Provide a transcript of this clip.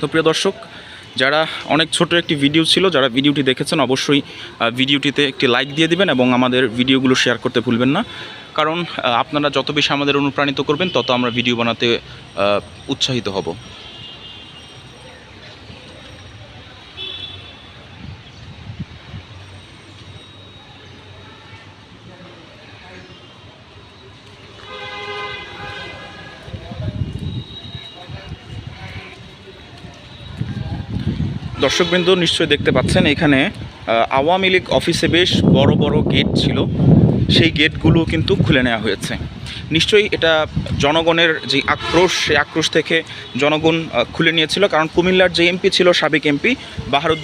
তো প্রিয় দর্শক, যারা অনেক ছোট একটি ভিডিও ছিল, যারা ভিডিওটি দেখেছেন অবশ্যই ভিডিওটিতে একটি লাইক দিয়ে দিবেন এবং আমাদের ভিডিওগুলো শেয়ার করতে ভুলবেন না। কারণ আপনারা যত বেশি আমাদের অনুপ্রাণিত করবেন তত আমরা ভিডিও বানাতে উৎসাহিত হব। দর্শকবৃন্দ নিশ্চয়ই দেখতে পাচ্ছেন এখানে আওয়ামী লীগ অফিসে বেশ বড় বড় গেট ছিল, সেই গেটগুলো কিন্তু খুলে নেওয়া হয়েছে। নিশ্চয়ই এটা জনগণের যে আক্রোশ, সেই আক্রোশ থেকে জনগণ খুলে নিয়েছিল। কারণ কুমিল্লার যে এমপি ছিল, সাবেক এমপি বাহারুদ্দিন